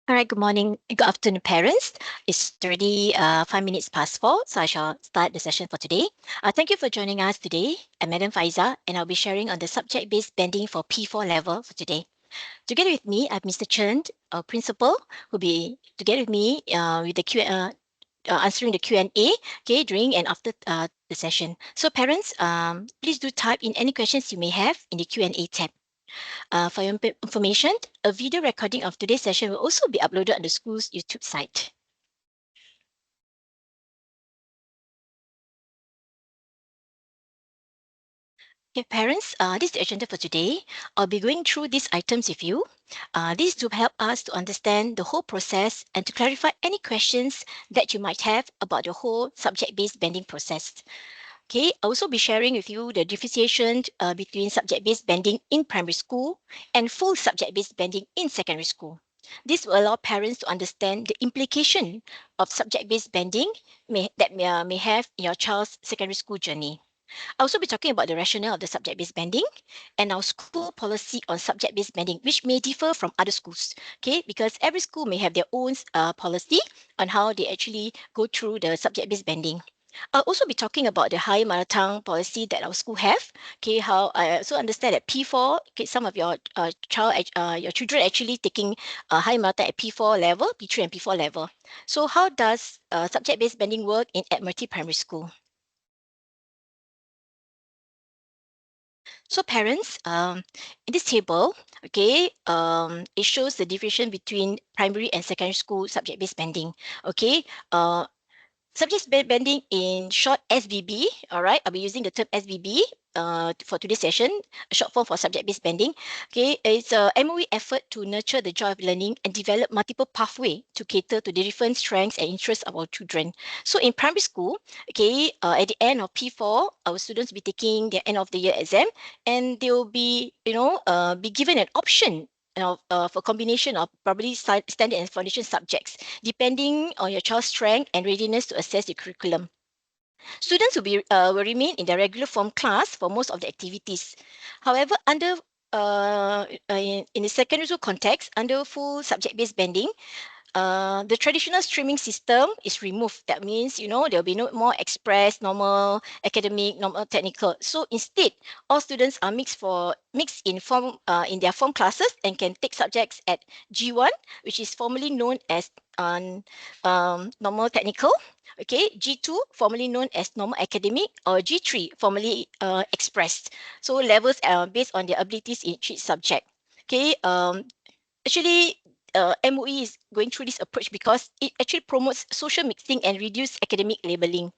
All right, good morning, good afternoon, parents. It's already 5 minutes past 4, so I shall start the session for today. Thank you for joining us today. I'm Madam Faiza, and I'll be sharing on the subject-based bending for P4 level for today. Together with me, I have Mr. Chen, our principal, who'll be together with me with the answering the Q&A, okay, during and after the session. So parents, please do type in any questions you may have in the Q&A tab. For your information, a video recording of today's session will also be uploaded on the school's YouTube site. Okay, parents, this is the agenda for today. I'll be going through these items with you. These to help us to understand the whole process and to clarify any questions that you might have about the whole subject-based bending process. Okay, I'll also be sharing with you the differentiation between subject-based bending in primary school and full subject-based bending in secondary school. This will allow parents to understand the implication of subject-based bending that may have in your child's secondary school journey. I'll also be talking about the rationale of the subject-based bending and our school policy on subject-based bending, which may differ from other schools, okay? Because every school may have their own policy on how they actually go through the subject-based bending. I'll also be talking about the higher mother tongue policy that our school have. Okay, how I also understand that P4, okay, some of your your children actually taking higher mother tongue at P4 level, P3 and P4 level. So how does subject-based bending work in Admiralty Primary School? So parents, in this table, okay, it shows the differentiation between primary and secondary school subject-based bending. Okay, subject-based bending in short SBB, all right, I'll be using the term SBB for today's session, a short form for subject-based bending. Okay, it's a MOE effort to nurture the joy of learning and develop multiple pathways to cater to the different strengths and interests of our children. So in primary school, okay, at the end of P4, our students will be taking their end of the year exam, and they will be, be given an option for combination of probably standard and foundation subjects, depending on your child's strength and readiness to assess the curriculum. Students will remain in their regular form class for most of the activities. However, under in the secondary school context, under full subject-based bending, the traditional streaming system is removed. That means, there'll be no more express, normal, academic, normal, technical. So instead, all students are mixed in their form classes and can take subjects at G1, which is formerly known as normal technical. Okay, G2, formerly known as normal academic, or G3, formerly expressed. So levels are based on their abilities in each subject. Okay, actually, MOE is going through this approach because it actually promotes social mixing and reduce academic labeling.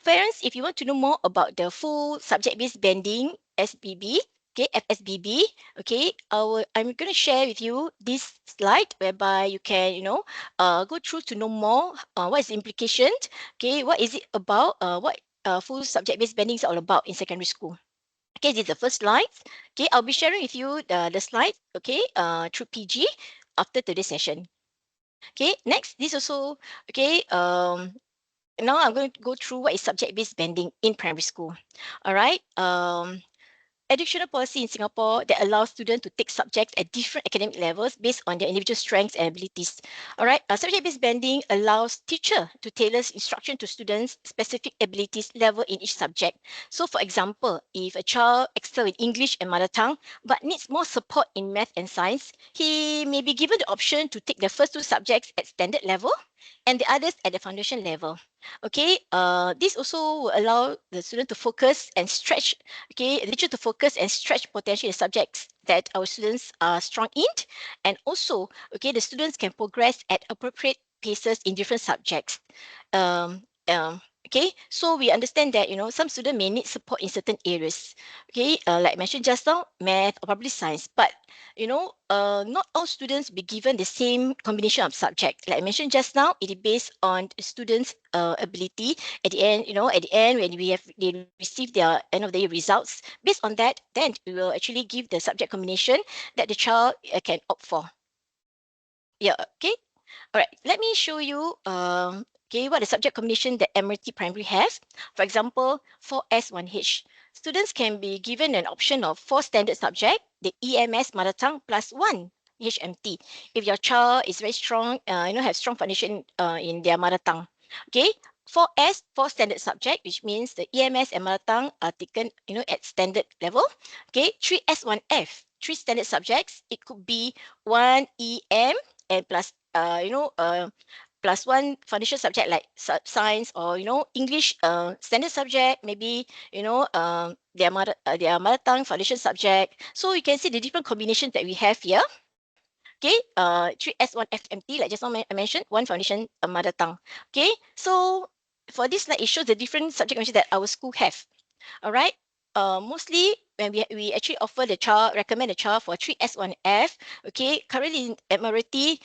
Parents, if you want to know more about the full subject-based bending, SBB, okay, FSBB, okay, I'm going to share with you this slide whereby you can, go through to know more. What is the implication? Okay, what is it about? What full subject-based bending is all about in secondary school? Okay, this is the first slide. Okay, I'll be sharing with you the slide, okay, through PG after today's session. Okay, next, this also, okay, now I'm going to go through what is subject-based bending in primary school. All right, educational policy in Singapore that allows students to take subjects at different academic levels based on their individual strengths and abilities. All right, subject-based bending allows teacher to tailor instruction to students' specific abilities level in each subject. So for example, if a child excels in English and mother tongue, but needs more support in math and science, he may be given the option to take the first two subjects at standard level and the others at the foundation level. Okay, this also will allow the student to focus and stretch, okay, the teacher to focus and stretch potential in subjects that our students are strong in. And also, okay, the students can progress at appropriate paces in different subjects. Um, um, okay, so we understand that, some students may need support in certain areas. Okay, like I mentioned just now, math or probably science, but not all students be given the same combination of subject. Like I mentioned just now, it is based on the students' ability. At the end, when they receive their end of the year results, based on that, then we will actually give the subject combination that the child can opt for. Yeah, okay. All right, let me show you okay, what the subject combination that Admiralty Primary has. For example, for S1H, students can be given an option of 4 standard subjects, the EMS mother tongue plus 1 HMT. If your child is very strong, have strong foundation in their mother tongue. Okay. 4S, four standard subject, which means the EMS and mother tongue are taken, at standard level. Okay. 3S, 1F, three standard subjects. It could be one EM and plus, plus one foundation subject like science or English standard subject, maybe their mother tongue foundation subject. So you can see the different combinations that we have here. Okay, 3S1FMT, like just now I mentioned, one foundation mother tongue. Okay, so for this slide, it shows the different subject combinations that our school have. All right. Mostly when we actually offer the child, recommend the child for 3S1F. Okay, currently in Admiralty,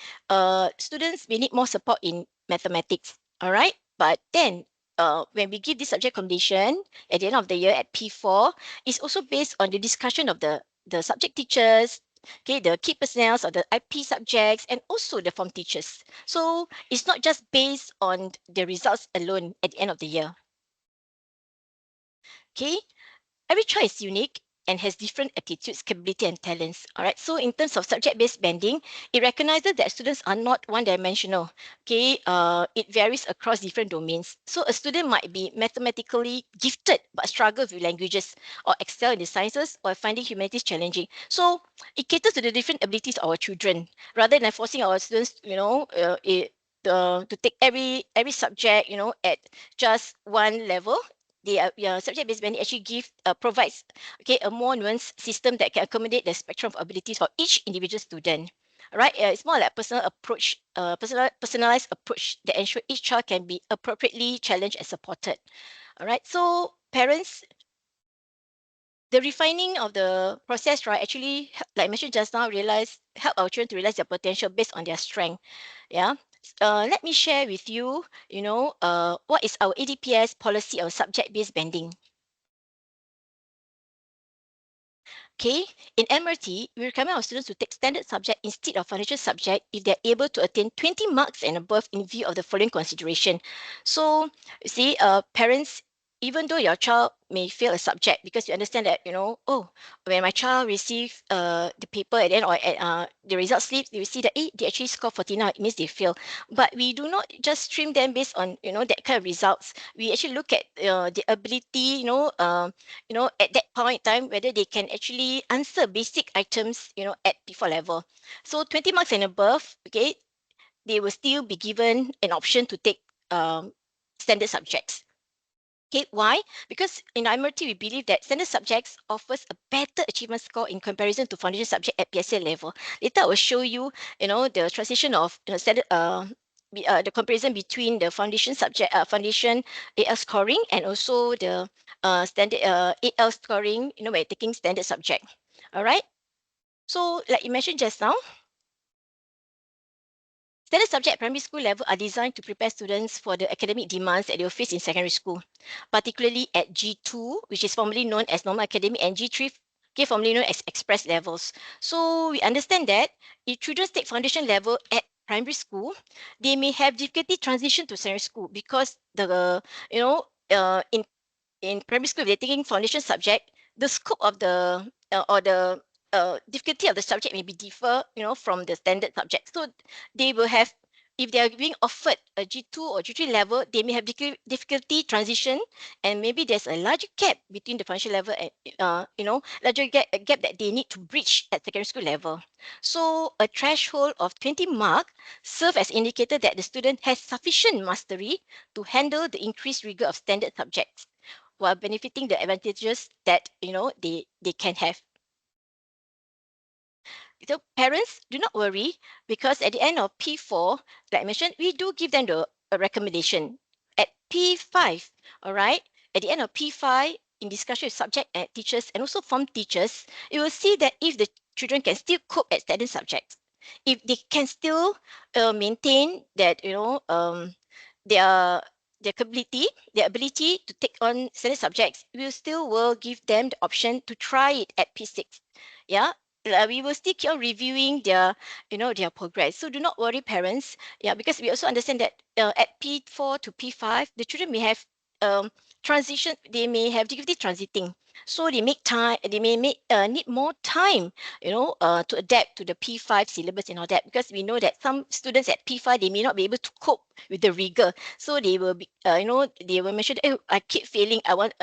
students may need more support in mathematics. All right, but then when we give this subject combination at the end of the year at P4, it's also based on the discussion of the subject teachers, okay, the key personnel of the IP subjects, and also the form teachers. So it's not just based on the results alone at the end of the year. Okay, every child is unique and has different aptitudes, capability, and talents. All right. So in terms of subject-based banding, it recognizes that students are not one-dimensional. Okay. It varies across different domains. So a student might be mathematically gifted but struggle with languages, or excel in the sciences, or finding humanities challenging. So it caters to the different abilities of our children rather than forcing our students, to take every subject, at just one level. The subject-based banding actually provides, okay, a more nuanced system that can accommodate the spectrum of abilities for each individual student. All right, it's more like personal approach, personalized approach that ensure each child can be appropriately challenged and supported. All right, so parents, the refining of the process, right, actually, like I mentioned just now, help our children to realize their potential based on their strength. Yeah. Let me share with you, what is our ADPS policy on subject-based banding. Okay, in MRT, we recommend our students to take standard subject instead of foundation subject if they're able to attain 20 marks and above in view of the following consideration. So, you see, parents, even though your child may fail a subject, because you understand that, oh, when my child receive the paper and then or at the result slip, they will see that they actually score 49, it means they fail. But we do not just stream them based on that kind of results. We actually look at the ability, at that point in time, whether they can actually answer basic items, at P4 level. So 20 marks and above, okay, they will still be given an option to take standard subjects. Okay, why? Because in IMRT, we believe that standard subjects offers a better achievement score in comparison to foundation subject at PSA level. Later, I will show you, the transition of standard, the comparison between the foundation subject, foundation AL scoring, and also the standard AL scoring, by taking standard subject. All right. So, like you mentioned just now, standard subject at primary school level are designed to prepare students for the academic demands that they will face in secondary school, particularly at G2, which is formerly known as normal academic, and G3, okay, formerly known as express levels. So we understand that if children take foundation level at primary school, they may have difficulty transition to secondary school because in primary school, if they're taking foundation subject, the scope of the or the difficulty of the subject may be differ, from the standard subject. So they will have, if they are being offered a G2 or G3 level, they may have difficulty transition, and maybe there's a larger gap between the foundation level and, larger gap that they need to bridge at secondary school level. So a threshold of 20 mark serve as indicator that the student has sufficient mastery to handle the increased rigor of standard subjects, while benefiting the advantages that they can have. So parents, do not worry, because at the end of P4, like I mentioned, we do give them a recommendation. At P5, all right, at the end of P5, in discussion with subject and teachers and also form teachers, you will see that if the children can still cope at standard subjects, if they can still maintain that, their their ability to take on standard subjects, we still will give them the option to try it at P6. Yeah, we will still keep on reviewing their progress. So do not worry, parents. Yeah, because we also understand that at P4 to P5, the children may have transition. They may have difficulty transiting, so they make time. They may need more time, to adapt to the P5 syllabus and all that, because we know that some students at P5 they may not be able to cope with the rigor, so they will be, they will mention, oh, I keep failing. I want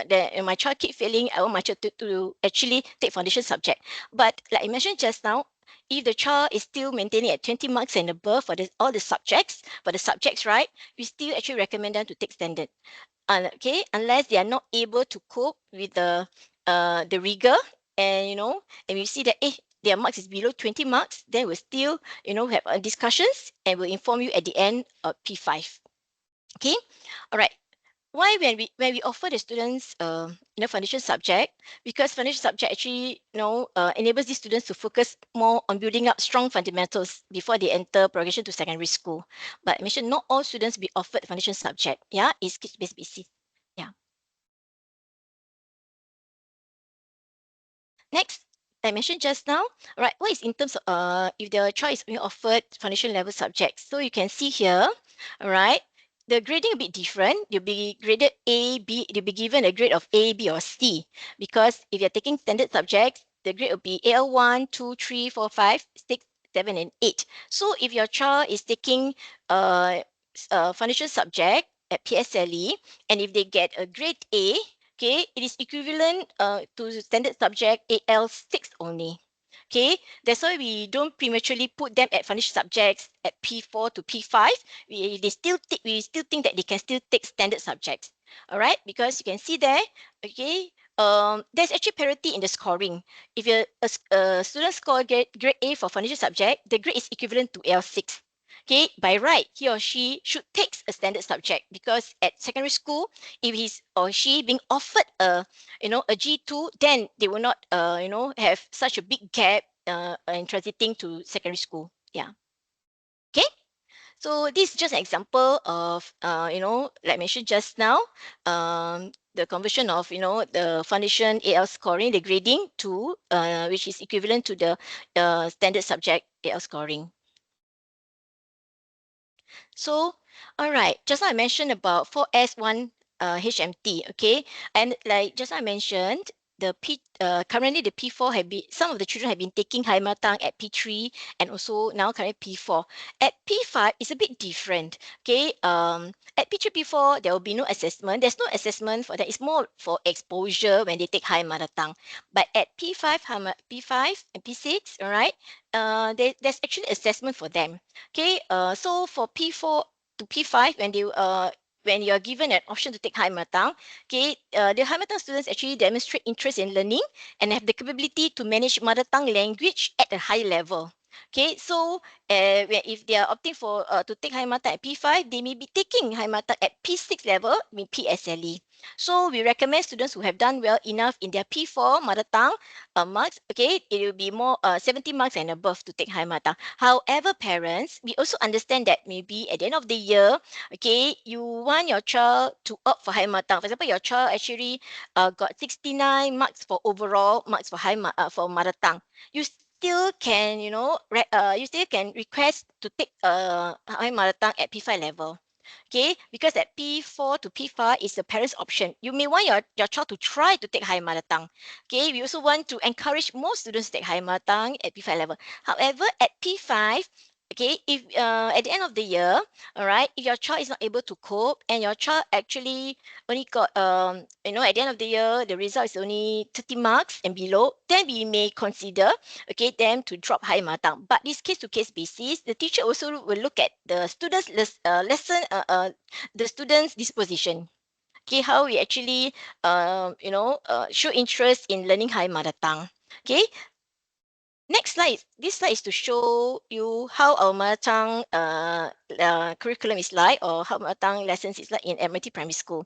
my child keep failing. I want my child to actually take foundation subject. But like I mentioned just now, if the child is still maintaining at 20 marks and above for all the subjects, right, we still actually recommend them to take standard. Okay, unless they are not able to cope with the rigor, and and we see that their marks is below 20 marks, then we'll still have discussions, and we'll inform you at the end of P5. Okay, all right. Why when we offer the students foundation subject, because foundation subject actually enables these students to focus more on building up strong fundamentals before they enter progression to secondary school. But I mentioned not all students be offered foundation subject. Yeah, it's based basis. Yeah. Next, I mentioned just now, right? What is in terms of if the child is being offered foundation level subjects? So you can see here, all right, the grading a bit different. You'll be graded A, B. You'll be given a grade of A, B, or C, because if you're taking standard subjects, the grade will be AL1, 2, 3, 4, 5, 6, 7, and 8. So if your child is taking foundation subject at PSLE, and if they get a grade A, okay, it is equivalent to standard subject AL6 only. Okay, that's why we don't prematurely put them at foundation subjects at P4 to P5. We still think that they can still take standard subjects. All right, because you can see there, okay, there's actually parity in the scoring. If a student score grade A for foundation subject, the grade is equivalent to L6. Okay, by right, he or she should take a standard subject, because at secondary school, if he's or she being offered a G2, then they will not have such a big gap in transiting to secondary school. Yeah. Okay. So this is just an example of like I mentioned just now, the conversion of the foundation AL scoring, the grading to which is equivalent to the standard subject AL scoring. So, all right, just now I mentioned about 4S1 HMT, okay? And like just now I mentioned, currently the P4 some of the children have been taking higher mother tongue at P3, and also now currently P4. At P5, it's a bit different, okay? At P3, P4, there will be no assessment. There's no assessment for that. It's more for exposure when they take higher mother tongue. But at P5, P5 and P6, all right, there's actually assessment for them. Okay, so for P4 to P5, when you are given an option to take high mother tongue, okay, the high mother tongue students actually demonstrate interest in learning and have the capability to manage mother tongue language at a high level. Okay, so if they are opting for to take high mother tongue at P5, they may be taking high mother tongue at P6 level, I mean PSLE. So we recommend students who have done well enough in their P4 mother tongue marks, okay, it will be more 70 marks and above to take high mother. However, parents, we also understand that maybe at the end of the year, okay, you want your child to opt for high mother. For example, your child actually got 69 marks for overall marks for for mother tongue. You still can, you still can request to take high mother tongue at P5 level. Okay, because at P4 to P5 is the parent's option. You may want your child to try to take high mother tongue. Okay, we also want to encourage more students to take high mother tongue at P5 level. However, at P5, okay, if at the end of the year, all right, if your child is not able to cope and your child actually only got at the end of the year the result is only 30 marks and below, then we may consider, okay, them to drop high mother tongue. But this case to case basis, the teacher also will look at the students the students disposition. Okay, how we actually show interest in learning high mother tongue. Okay, next slide. This slide is to show you how our mother tongue curriculum is like, or how mother tongue lessons is like in Admiralty Primary School.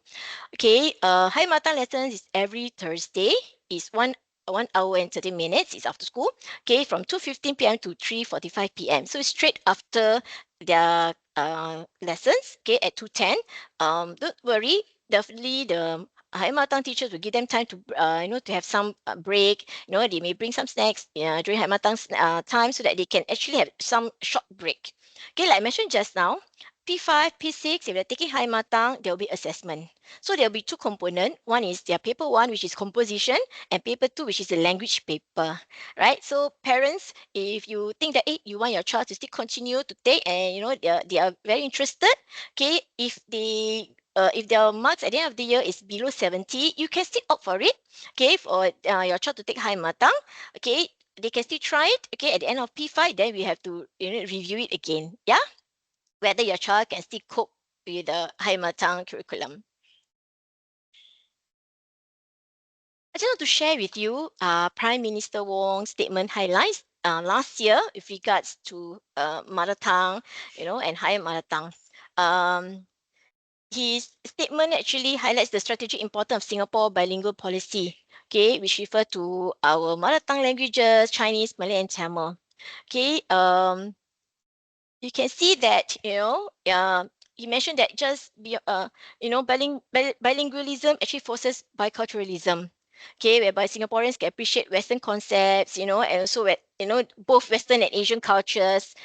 Okay, high mother tongue lessons is every Thursday. Is 1 hour and 30 minutes. It's after school. Okay, from 2:15 p.m. to 3:45 p.m. So it's straight after their lessons. Okay, at 2:10. Don't worry. Definitely the higher mother tongue teachers will give them time to to have some break. They may bring some snacks during higher mother tongue time, so that they can actually have some short break. Okay, like I mentioned just now, P5, P6, if they're taking high mother tongue, there will be assessment. So there will be two components. One is their paper one, which is composition, and paper two, which is the language paper, right? So parents, if you think that you want your child to still continue to take, and they are very interested, okay, if their marks at the end of the year is below 70, you can still opt for it, okay, for your child to take high mother tongue, okay. They can still try it, okay. At the end of P5, then we have to review it again, yeah, whether your child can still cope with the high mother tongue curriculum. I just want to share with you Prime Minister Wong's statement highlights last year with regards to mother tongue, and higher mother tongue. Um, his statement actually highlights the strategic importance of Singapore bilingual policy, okay, which refer to our mother tongue languages, Chinese, Malay, and Tamil. Okay, you can see that, you mentioned that just bilingualism actually forces biculturalism, okay, whereby Singaporeans can appreciate Western concepts, and also both Western and Asian cultures.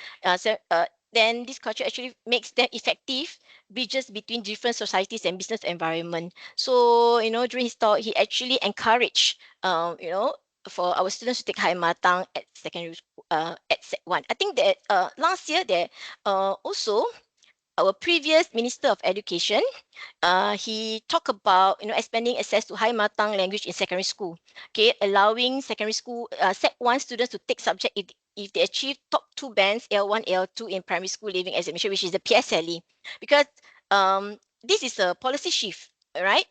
Then this culture actually makes them effective bridges between different societies and business environment. So, during his talk, he actually encouraged, for our students to take high mother tongue at secondary school, at Sec 1. I think that last year there also our previous Minister of Education, he talked about expanding access to high mother tongue language in secondary school. Okay, allowing secondary school Sec 1 students to take subject if they achieve top two bands L1, L2 in primary school leaving examination, which is the PSLE, because this is a policy shift, right?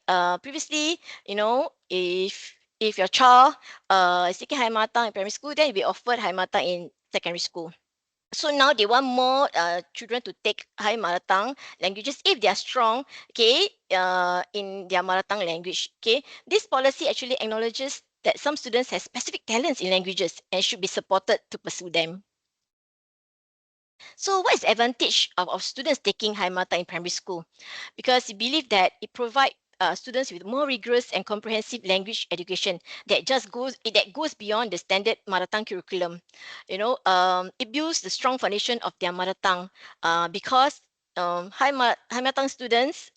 Previously, if your child is taking high mother tongue in primary school, then you'll be offered high mother tongue in secondary school. So now they want more children to take high mother tongue languages if they are strong, okay, in their mother tongue language. Okay, this policy actually acknowledges that some students have specific talents in languages and should be supported to pursue them. So what is the advantage of students taking high mother tongue in primary school? Because we believe that it provides students with more rigorous and comprehensive language education that goes beyond the standard mother tongue curriculum. It builds the strong foundation of their mother tongue because high mother tongue students,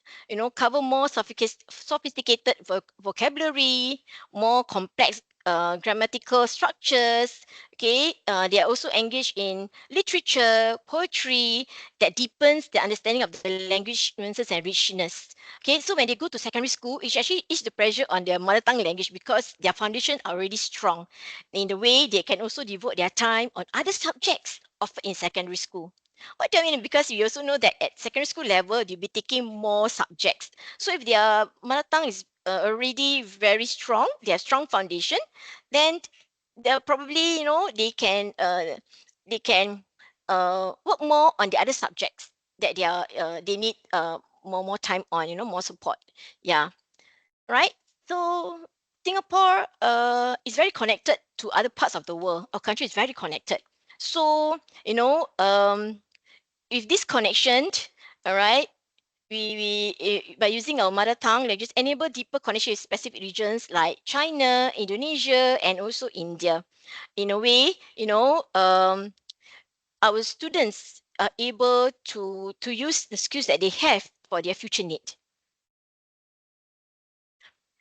cover more sophisticated vocabulary, more complex grammatical structures. Okay, they are also engaged in literature, poetry that deepens the understanding of the language nuances and richness. Okay, so when they go to secondary school, it actually is the pressure on their mother tongue language because their foundation are already strong. In the way, they can also devote their time on other subjects offered in secondary school. What do I mean? Because you also know that at secondary school level, you'll be taking more subjects. So if their mother tongue is already very strong, they have strong foundation, then they're probably, they can work more on the other subjects that they need more time on, more support. Yeah, right. So Singapore is very connected to other parts of the world. Our country is very connected. So with this connection, all right, by using our mother tongue language enable deeper connection with specific regions like China, Indonesia, and also India. In a way, our students are able to use the skills that they have for their future need.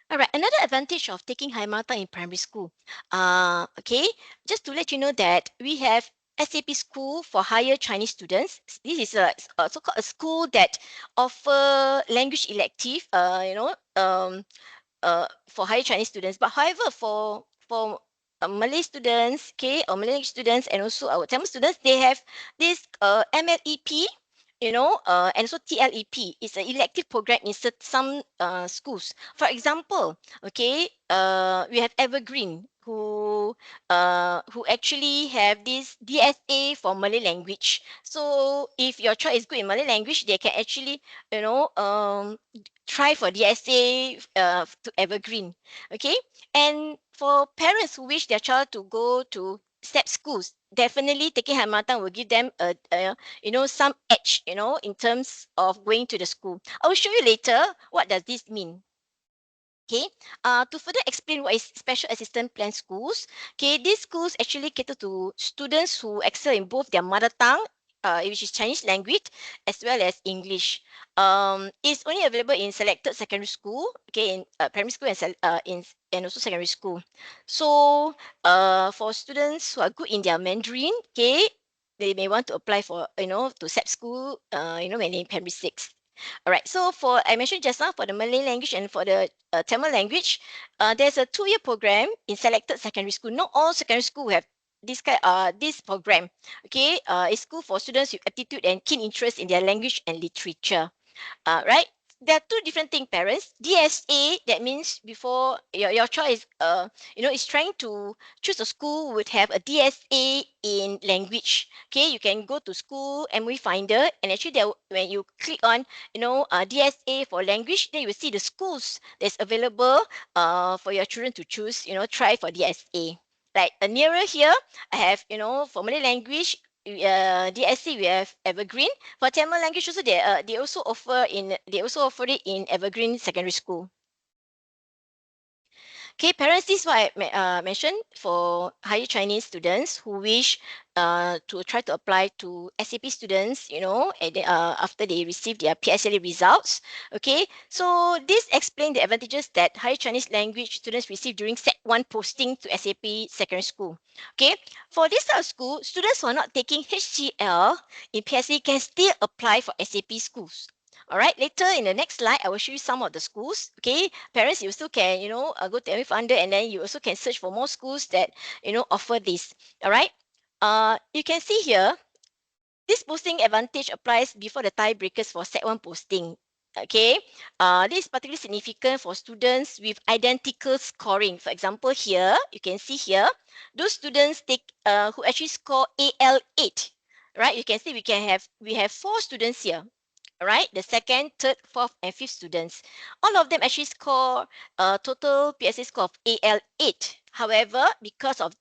All right, another advantage of taking high mother in primary school. Okay, just to let you know that we have SAP School for Higher Chinese Students. This is a so-called a school that offer language elective, for higher Chinese students. But however, for Malay students, okay, or Malay students, and also our Tamil students, they have this MLEP, and also TLEP. It's an elective program in some schools. For example, okay, we have Evergreen who actually have this DSA for Malay language. So if your child is good in Malay language, they can actually, try for DSA to Evergreen. Okay, and for parents who wish their child to go to STEP schools, definitely taking Hamilton will give them some edge, in terms of going to the school. I will show you later what does this mean. Okay, to further explain what is special assistance plan schools, okay, these schools actually cater to students who excel in both their mother tongue which is Chinese language, as well as English. It's only available in selected secondary school, okay, in primary school and and also secondary school. So, for students who are good in their Mandarin, okay, they may want to apply for, to SAP school, when in primary six. All right. So for I mentioned just now for the Malay language and for the Tamil language, there's a 2-year program in selected secondary school. Not all secondary school have this program. Okay. It's school for students with aptitude and keen interest in their language and literature. Right? There are two different things, parents. DSA, that means before your child is is trying to choose a school would have a DSA in language. Okay, you can go to school MOE Finder, and actually there when you click on DSA for language, then you will see the schools that's available for your children to choose, try for DSA. Like nearer here, I have, for Malay language, DSC we have Evergreen. For Tamil language also they also offer it in Evergreen Secondary School. Okay, parents, this is what I mentioned for higher Chinese students who wish to try to apply to SAP students, after they receive their PSLE results. Okay, so this explains the advantages that higher Chinese language students receive during Set 1 posting to SAP secondary school. Okay, for this type of school, students who are not taking HCL in PSLE can still apply for SAP schools. All right, later in the next slide, I will show you some of the schools. Okay, parents, you still can, go to MF Under, and then you also can search for more schools that, offer this. All right. You can see here, this posting advantage applies before the tiebreakers for Set 1 posting. Okay, this is particularly significant for students with identical scoring. For example, here, you can see here, those students who actually score AL8, right? You can see we have 4 students here. All right, the second, third, fourth, and fifth students, all of them actually score a total PSA score of AL8. However, because of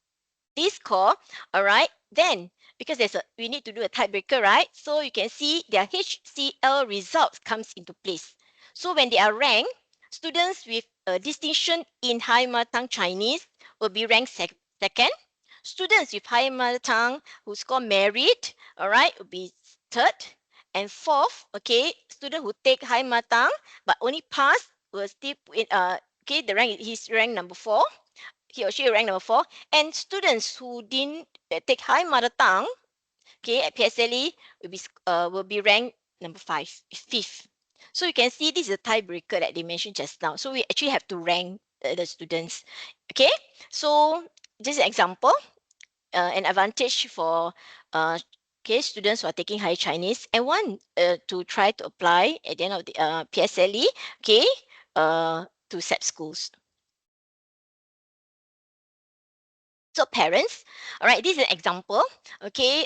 this score, all right, then because we need to do a tiebreaker, right? So you can see their HCL results comes into place. So when they are ranked, students with a distinction in high mother tongue Chinese will be ranked second. Students with high mother tongue who score merit, all right, will be third. And fourth, okay, student who take high mother tongue but only pass will still in okay, the rank he's ranked number 4. He or she ranked number 4. And students who didn't take high mother tongue, okay, at PSLE will be ranked number 5, fifth. So you can see this is a tiebreaker that they mentioned just now. So we actually have to rank the students. Okay, so this is an example, an advantage for okay, students who are taking higher Chinese and want to try to apply at the end of the PSLE, okay, to SAP schools. So parents, all right, this is an example. Okay,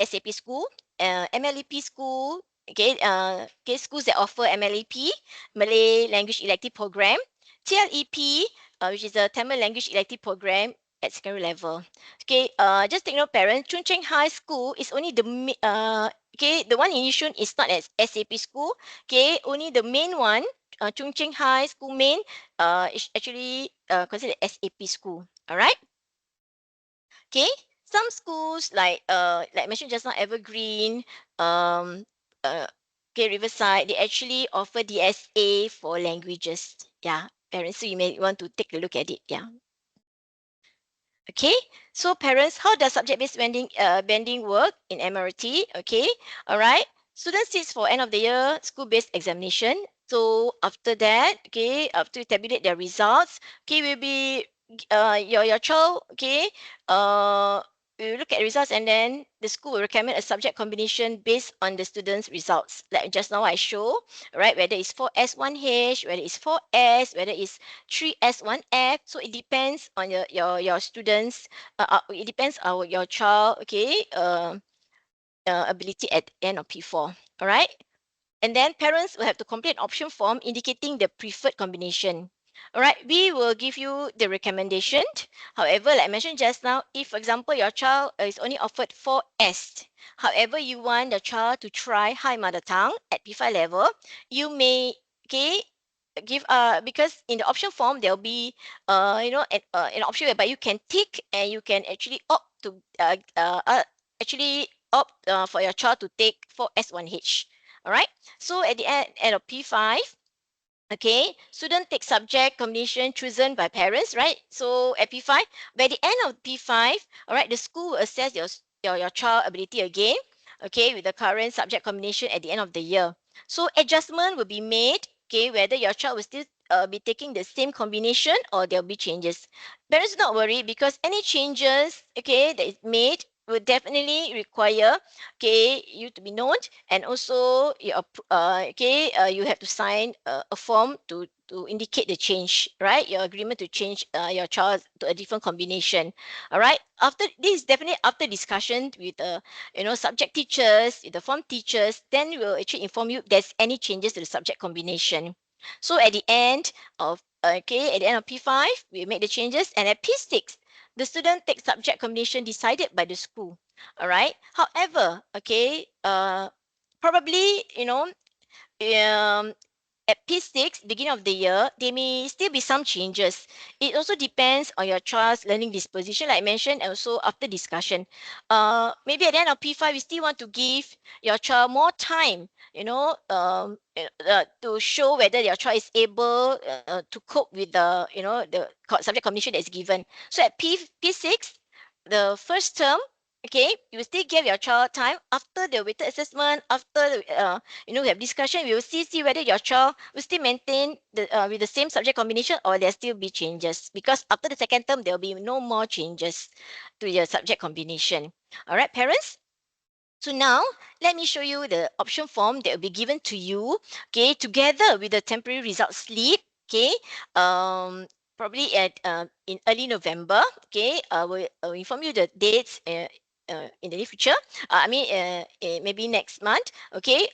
SAP school, MLEP school, okay, schools that offer MLEP, Malay Language Elective Program, TLEP, which is a Tamil Language Elective Program at secondary level. Okay, just take note, parents, Chung Cheng High School is only okay, the one in Yishun is not as SAP school. Okay, only the main one, Chung Cheng High School main, is actually considered SAP school. All right. Okay, some schools like I mentioned just now, Evergreen, um, okay, Riverside, they actually offer DSA for languages. Yeah, parents, so you may want to take a look at it. Yeah. Okay, so parents, how does subject-based banding work in Admiralty? Okay, all right. Students sits for end of the year school-based examination. So after that, okay, after you tabulate their results, okay, will be your child, okay, we will look at the results, and then the school will recommend a subject combination based on the student's results. Like just now I show, right, whether it's 4S1H, whether it's 4S, whether it's 3S1F. So it depends on your students. It depends on your child, okay, ability at the end of P4. All right. And then parents will have to complete an option form indicating the preferred combination. All right, we will give you the recommendation. However, like I mentioned just now, if, for example, your child is only offered 4S, however, you want the child to try high mother tongue at P5 level, you may, okay, give because in the option form there'll be an option whereby you can tick and you can actually opt to actually opt for your child to take for S1H. All right. So at the end of P5, okay, student take subject combination chosen by parents, right? So at P5, by the end of P5, all right, the school will assess your child ability again, okay, with the current subject combination at the end of the year. So adjustment will be made, okay, whether your child will still be taking the same combination or there'll be changes. Parents not worry because any changes, okay, that is made will definitely require, okay, you to be known, and also you have to sign a form to indicate the change, right? Your agreement to change your child to a different combination. All right, after this is definitely after discussion with the subject teachers, with the form teachers, then we will actually inform you if there's any changes to the subject combination. So at the end of P5 we make the changes, and at P6 the student takes subject combination decided by the school. All right. However, probably, um, at P6, beginning of the year, there may still be some changes. It also depends on your child's learning disposition, like I mentioned, and also after discussion. Maybe at the end of P5, you still want to give your child more time, to show whether your child is able to cope with the subject combination that is given. So at P6, the first term, okay, you still give your child time after the weighted assessment, after we have discussion, we will see whether your child will still maintain with the same subject combination or there still be changes, because after the second term there will be no more changes to your subject combination. All right, parents. So now, let me show you the option form that will be given to you, okay, together with the temporary result slip, okay, probably at in early November, okay. Will inform you the dates in the near future. Maybe next month, okay.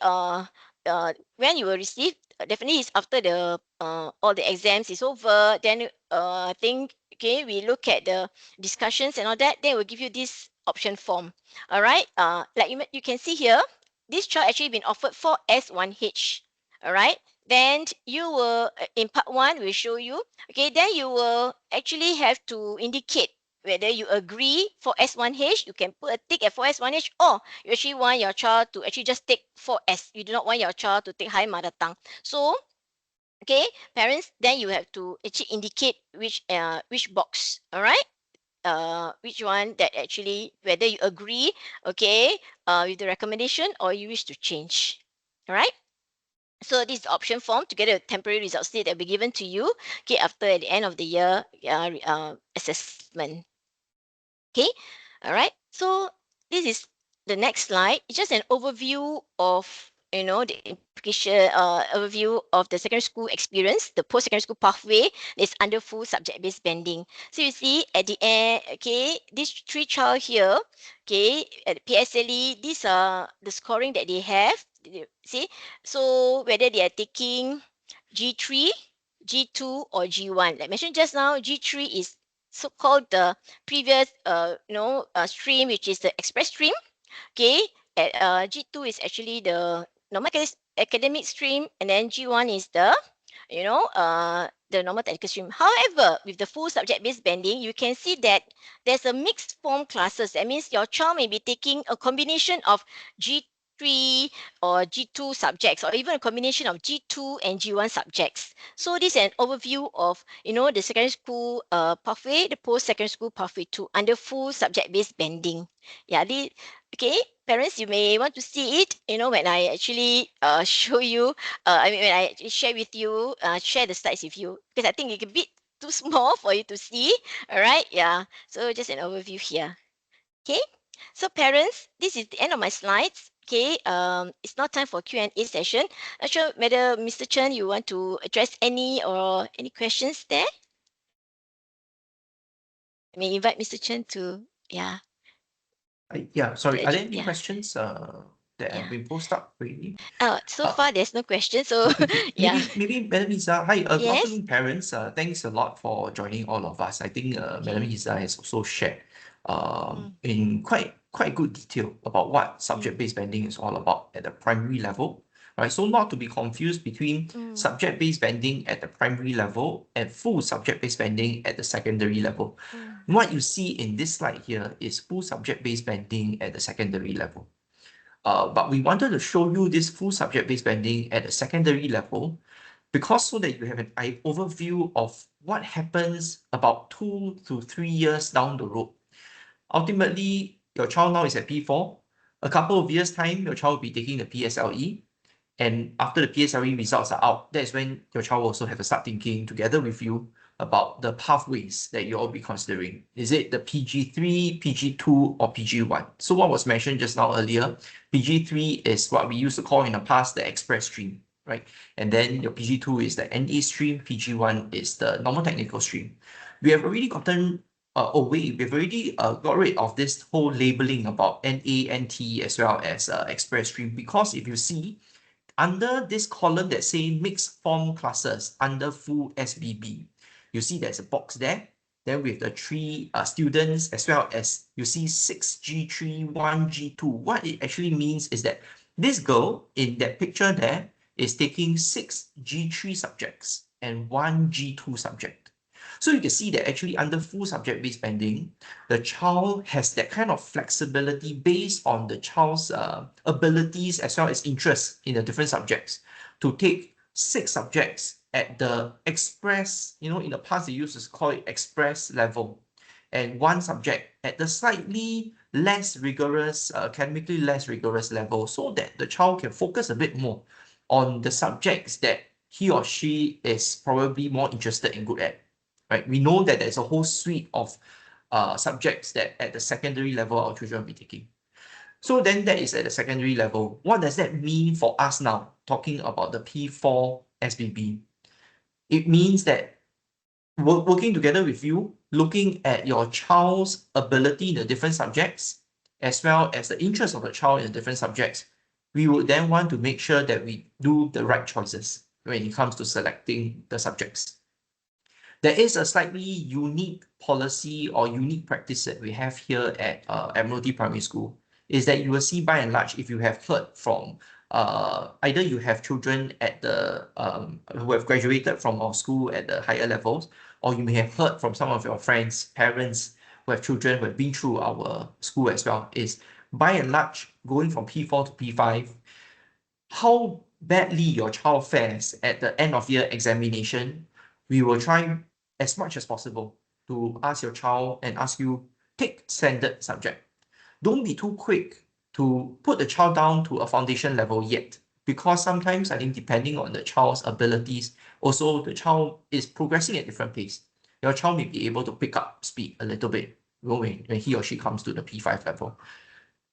When you will receive, definitely is after the all the exams is over. Then I think, okay, we look at the discussions and all that. Then we'll give you this option form. All right. Like you can see here, this child actually been offered for S1H. All right. Then you will in part one we show you. Okay. Then you will actually have to indicate whether you agree for S1H. You can put a tick at for S1H, or you actually want your child to actually just take 4S. You do not want your child to take high mother tongue. So, okay, parents, then you have to actually indicate which box. All right. Which one that actually whether you agree, okay, with the recommendation, or you wish to change. All right. So this is the option form to get a temporary result slip that will be given to you, okay, after at the end of the year assessment. Okay. All right. So this is the next slide. It's just an overview of the implication overview of the secondary school experience, the post secondary school pathway is under full subject based bending. So you see at the end, okay, these three child here, okay, at PSLE, these are the scoring that they have. See, so whether they are taking G3, G2, or G1. Like mentioned just now, G3 is so-called the previous stream, which is the express stream. Okay, at G2 is actually the normal academic stream, and then G1 is the normal technical stream. However, with the full subject-based bending, you can see that there's a mixed form classes. That means your child may be taking a combination of G3 or G2 subjects, or even a combination of G2 and G1 subjects. So this is an overview of the secondary school pathway, the post-secondary school pathway 2 under full subject-based bending. Yeah, okay, parents, you may want to see it, when I actually show you, when I actually share with you, share the slides with you, because I think it's a bit too small for you to see. All right, yeah. So just an overview here. Okay. So parents, this is the end of my slides. Okay. It's now time for Q&A session. Not sure whether Mr. Chen, you want to address any questions there? I may invite Mr. Chen to, yeah. Sorry, are there any Yeah. questions that have Yeah. been posted up already? So Uh, far there's no question. So okay, yeah. maybe Madam Isa. Hi, good Yes. afternoon, parents. Thanks a lot for joining all of us. I think Madam Okay. Isa has also shared Mm, in quite good detail about what mm, subject-based bending is all about at the primary level. right? So not to be confused between Mm. subject-based banding at the primary level and full subject-based banding at the secondary level. Mm. What you see in this slide here is full subject-based banding at the secondary level. But we wanted to show you this full subject-based banding at the secondary level because so that you have an overview of what happens about 2 to 3 years down the road. Ultimately, your child now is at P4. A couple of years' time, your child will be taking the PSLE. And after the PSLE results are out, that's when your child will also have to start thinking together with you about the pathways that you'll be considering. Is it the PG3, PG2, or PG1? So what was mentioned just now earlier, PG3 is what we used to call in the past the express stream, right? And then your PG2 is the NA stream, PG1 is the normal technical stream. We have already gotten away, we've already got rid of this whole labeling about NA, NT, as well as express stream, because if you see, under this column that say mixed form classes under full SBB, you see there's a box there. Then with the three students, as well as you see 6G3, 1G2. What it actually means is that this girl in that picture there is taking 6G3 subjects and 1G2 subject. So you can see that actually under full subject-based banding, the child has that kind of flexibility based on the child's abilities as well as interests in the different subjects to take 6 subjects at the express, in the past they used to call it express level, and 1 subject at the slightly less rigorous, academically less rigorous level, so that the child can focus a bit more on the subjects that he or she is probably more interested and good at. Right? We know that there's a whole suite of subjects that at the secondary level our children will be taking. So then that is at the secondary level. What does that mean for us now, talking about the P4 SBB? It means that working together with you, looking at your child's ability in the different subjects, as well as the interest of the child in the different subjects, we would then want to make sure that we do the right choices when it comes to selecting the subjects. There is a slightly unique policy or unique practice that we have here at Admiralty Primary School, is that you will see by and large, if you have heard from either you have children at the who have graduated from our school at the higher levels, or you may have heard from some of your friends, parents who have children who have been through our school as well, is by and large going from P4 to P5, how badly your child fares at the end of year examination, we will try as much as possible to ask your child and ask you, take standard subject. Don't be too quick to put the child down to a foundation level yet, because sometimes I think depending on the child's abilities, also the child is progressing at different pace. Your child may be able to pick up speed a little bit when he or she comes to the P5 level.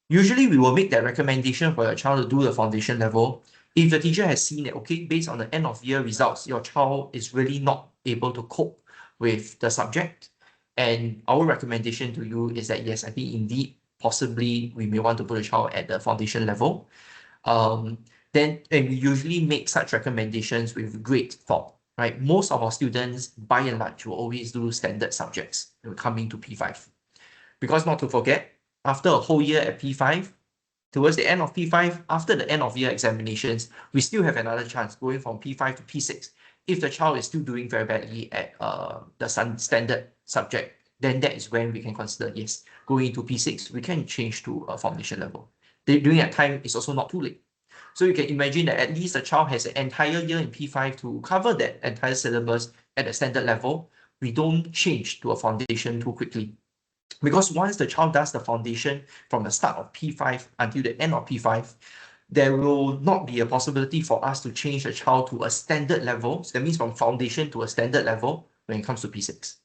Usually, we will make that recommendation for your child to do the foundation level if the teacher has seen that, okay, based on the end of year results, your child is really not able to cope with the subject. And our recommendation to you is that, yes, I think indeed, possibly we may want to put a child at the foundation level. And we usually make such recommendations with great thought, right? Most of our students, by and large, will always do standard subjects coming to P5. Because not to forget, after a whole year at P5, towards the end of P5, after the end of year examinations, we still have another chance going from P5 to P6. If the child is still doing very badly at the standard subject, then that is when we can consider, yes, going into P6, we can change to a foundation level. During that time, it's also not too late. So you can imagine that at least the child has an entire year in P5 to cover that entire syllabus at the standard level. We don't change to a foundation too quickly. Because once the child does the foundation from the start of P5 until the end of P5, there will not be a possibility for us to change the child to a standard level. So that means from foundation to a standard level when it comes to P6,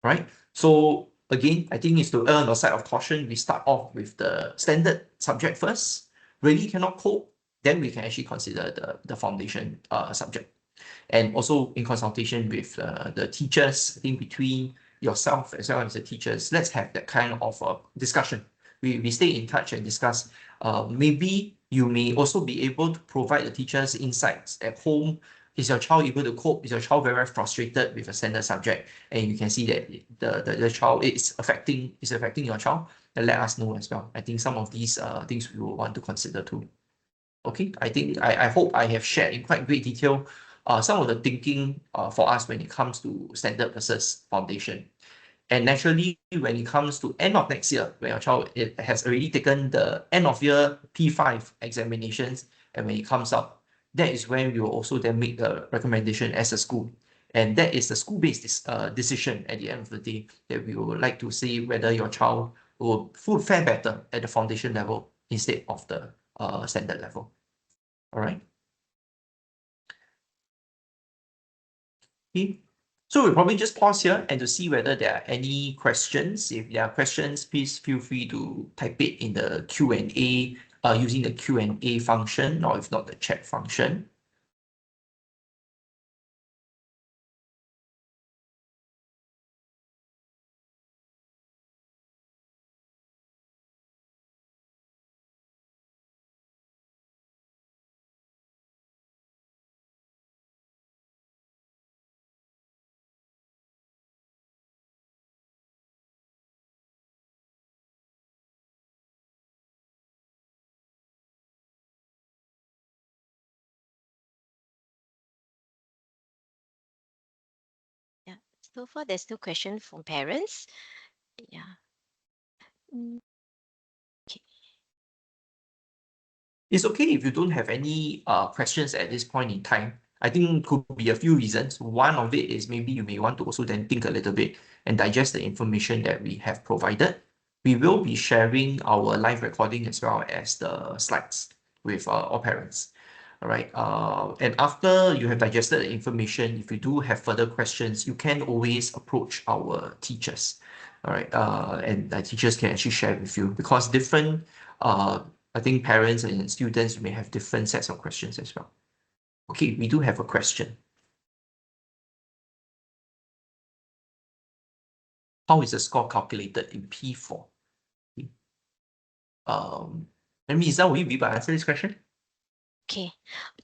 right? So again, I think it's to err on the side of caution. We start off with the standard subject first. Really cannot cope, then we can actually consider the foundation subject. And also in consultation with the teachers, I think between yourself as well as the teachers, let's have that kind of discussion. We stay in touch and discuss. Maybe you may also be able to provide the teachers insights at home. Is your child able to cope? Is your child very frustrated with a standard subject? And you can see that the child is affecting your child, and let us know as well. I think some of these things we will want to consider too. Okay, I hope I have shared in quite great detail some of the thinking for us when it comes to standard versus foundation. And naturally, when it comes to end of next year, when your child has already taken the end of year P5 examinations, and when it comes out, that is when we will also then make the recommendation as a school. And that is the school-based decision at the end of the day that we would like to see whether your child will fare better at the foundation level instead of the standard level. All right. Okay. So we'll probably just pause here and to see whether there are any questions. If there are questions, please feel free to type it in the Q&A using the Q&A function, or if not, the chat function. Yeah. So far, there's no question from parents. Yeah. Mm, okay. It's okay if you don't have any questions at this point in time. I think could be a few reasons. One of it is maybe you may want to also then think a little bit and digest the information that we have provided. We will be sharing our live recording as well as the slides with all parents. All right. And after you have digested the information, if you do have further questions, you can always approach our teachers. All right. And the teachers can actually share with you because different I think parents and students may have different sets of questions as well. Okay, we do have a question. How is the score calculated in P4? And Miza, will you be able to answer this question? Okay.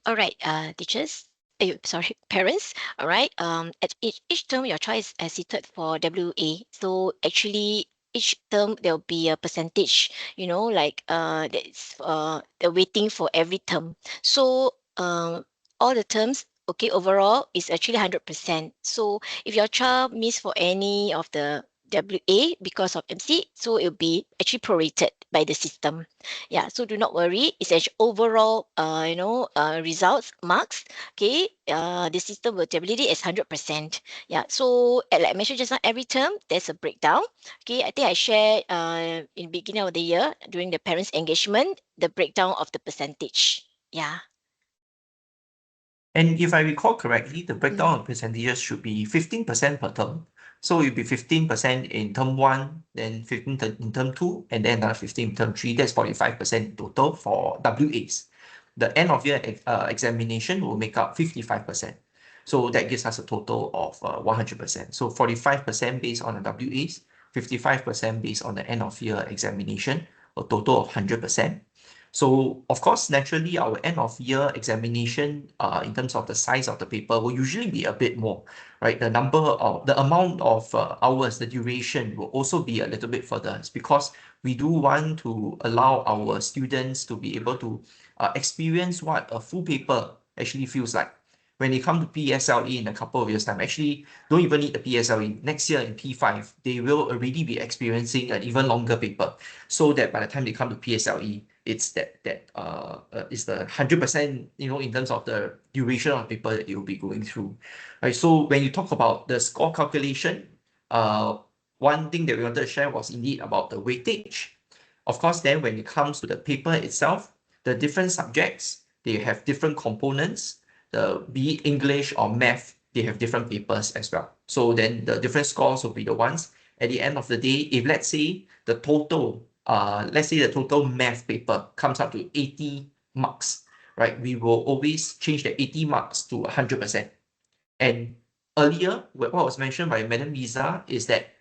All right, teachers, sorry, parents. All right. At each term, your child is seated for WA. So actually, each term there'll be a percentage. Like that's they're waiting for every term. So all the terms. Okay, overall is actually 100%. So if your child miss for any of the WA because of MC, so it'll be actually prorated by the system. Yeah, so do not worry. It's actually overall, results marks. Okay, the system will tabulate it as 100%. Yeah, so like I mentioned just now, every term there's a breakdown. Okay, I think I shared in beginning of the year during the parents engagement the breakdown of the percentage. Yeah. And if I recall correctly, the Mm. breakdown of percentages should be 15% per term. So it'll be 15% in term one, then 15 in term two, and then another 15 in term three. That's 45% total for WAs. The end of year examination will make up 55%. So that gives us a total of 100%. So 45% based on the WAs, 55% based on the end of year examination, a total of 100%. So of course, naturally, our end of year examination, in terms of the size of the paper, will usually be a bit more, right? The amount of hours, the duration will also be a little bit further. It's because we do want to allow our students to be able to experience what a full paper actually feels like. When they come to PSLE in a couple of years' time, actually don't even need the PSLE. Next year in P5, they will already be experiencing an even longer paper, so that by the time they come to PSLE, it's it's the 100%, in terms of the duration of paper that you'll be going through. Right. So when you talk about the score calculation, one thing that we wanted to share was indeed about the weightage. Of course, then when it comes to the paper itself, the different subjects, they have different components. Be it English or math, they have different papers as well. So then the different scores will be the ones at the end of the day. If let's say the total math paper comes up to 80 marks, right? We will always change the 80 marks to 100%. And earlier, what was mentioned by Madam Lisa is that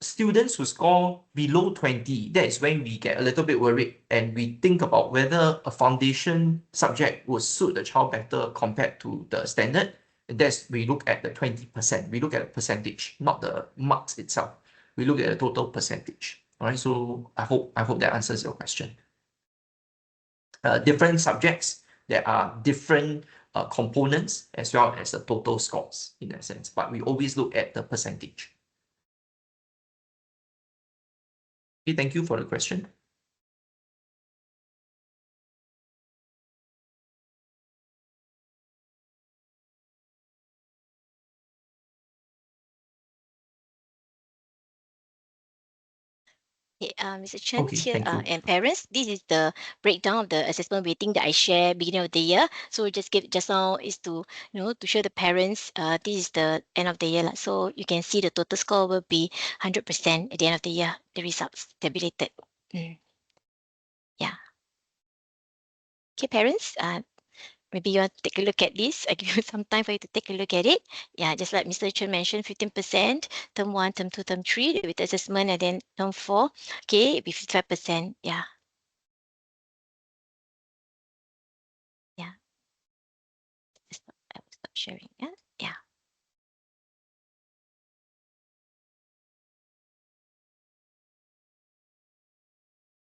students who score below 20, that is when we get a little bit worried and we think about whether a foundation subject will suit the child better compared to the standard. And we look at the 20%. We look at the percentage, not the marks itself. We look at the total percentage. All right. So I hope that answers your question. different subjects, there are different components as well as the total scores in that sense. But we always look at the percentage. Okay, thank you for the question. Okay, Mr. Chen Okay, here, thank you. and parents, this is the breakdown of the assessment weighting that I share beginning of the year. So just now is to to show the parents this is the end of the year lah. So you can see the total score will be 100% at the end of the year. The results tabulated. Yeah. Okay, parents. Maybe you want to take a look at this. I give you some time for you to take a look at it. Yeah, just like Mr. Chen mentioned, 15%, term 1, term 2, term 3, with assessment, and then term 4, okay, it'll be 55%. Yeah, yeah. I will stop sharing. Yeah, yeah.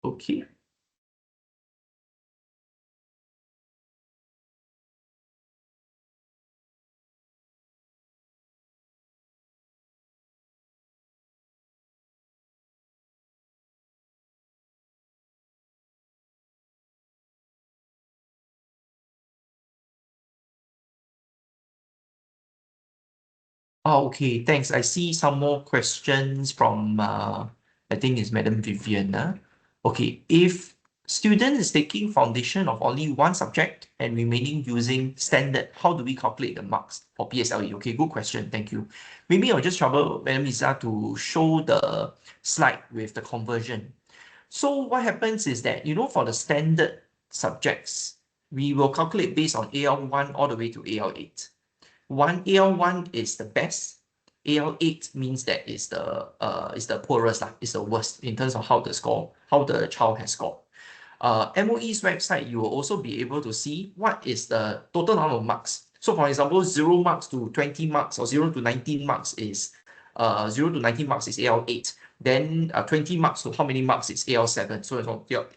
Okay. Oh, okay, thanks. I see some more questions from I think it's Madam Vivian. Okay, if student is taking foundation of only one subject and remaining using standard, how do we calculate the marks for PSLE? Okay, good question. Thank you. Maybe I'll just trouble Madam Lisa to show the slide with the conversion. So what happens is that, for the standard subjects, we will calculate based on AL1 all the way to AL8. AL1 is the best. AL8 means that is the poorest, is the worst in terms of how the child has scored. MOE's website, you will also be able to see what is the total number of marks. So for example, 0 marks to 20 marks or 0 to 19 marks is 0 to 19 marks is AL8. Then 20 marks to how many marks is AL7. So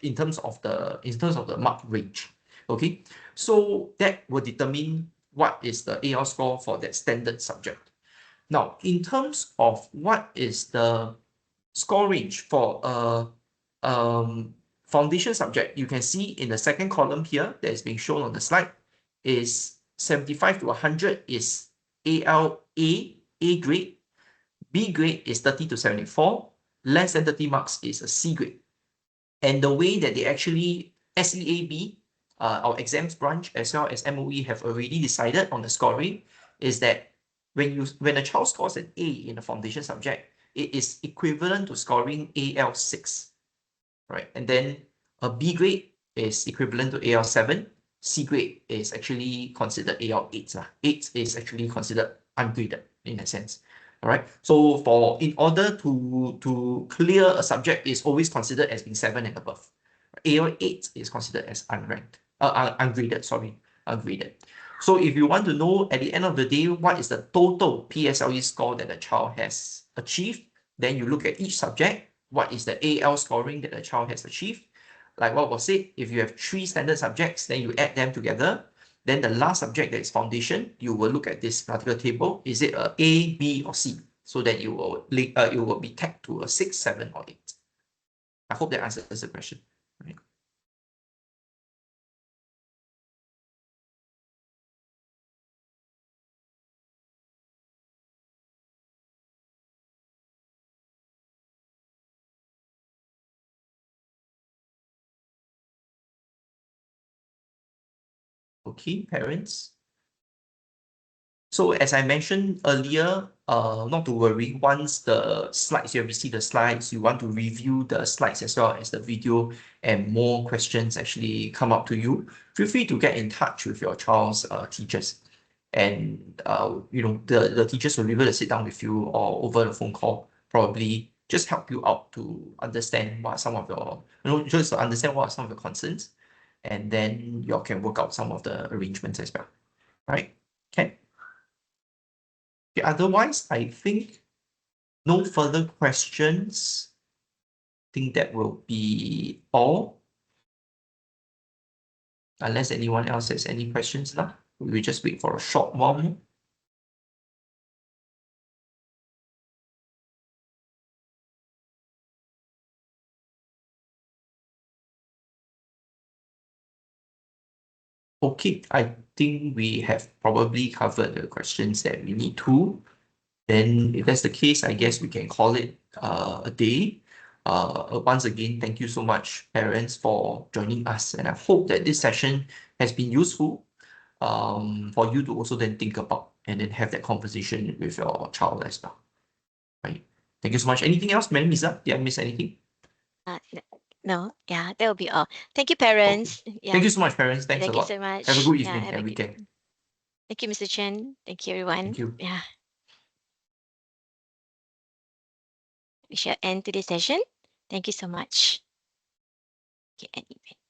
in terms of the mark range. Okay. So that will determine what is the AL score for that standard subject. Now, in terms of what is the score range for a foundation subject, you can see in the second column here that is being shown on the slide is 75 to 100 is ALA, A grade, B grade is 30 to 74, less than 30 marks is a C grade. And the way that they actually, SEAB, our exams branch, as well as MOE have already decided on the scoring, is that when a child scores an A in a foundation subject, it is equivalent to scoring AL6, right? And then a B grade is equivalent to AL7. C grade is actually considered AL8. 8 is actually considered ungraded in a sense. All right. So in order to clear a subject is always considered as being 7 and above. AL8 is considered as ungraded, ungraded. So if you want to know at the end of the day, what is the total PSLE score that the child has achieved, then you look at each subject, what is the AL scoring that the child has achieved. Like what was said, if you have 3 standard subjects, then you add them together. Then the last subject that is foundation, you will look at this particular table. Is it a A, B, or C? So that it will be tagged to a 6, 7, or 8. I hope that answers the question. Right. Okay, parents. So as I mentioned earlier, not to worry, once the slides, you have received the slides, you want to review the slides as well as the video and more questions actually come up to you, feel free to get in touch with your child's teachers. And, the teachers will be able to sit down with you or over the phone call, probably just help you out to understand what some of your, just to understand what are some of the concerns. And then you all can work out some of the arrangements as well. Right? Okay. Okay, otherwise, I think no further questions. I think that will be all. unless anyone else has any questions now. We just wait for a short while more. Okay, I think we have probably covered the questions that we need to. Then if that's the case, I guess we can call it a day. Once again, thank you so much, parents, for joining us. And I hope that this session has been useful for you to also then think about and then have that conversation with your child as well. Right. Thank you so much. Anything else, Madam Lisa? Did I miss anything? No, yeah, that will be all. Thank you, Okay. parents. Thank Yeah, you so much, parents. Thanks a thank you lot. so Have a much. good Yeah, evening have a and good. weekend. Thank you, Mr. Chen. Thank you, everyone. Thank you. Yeah, we shall end today's session. Thank you so much. Okay, end event.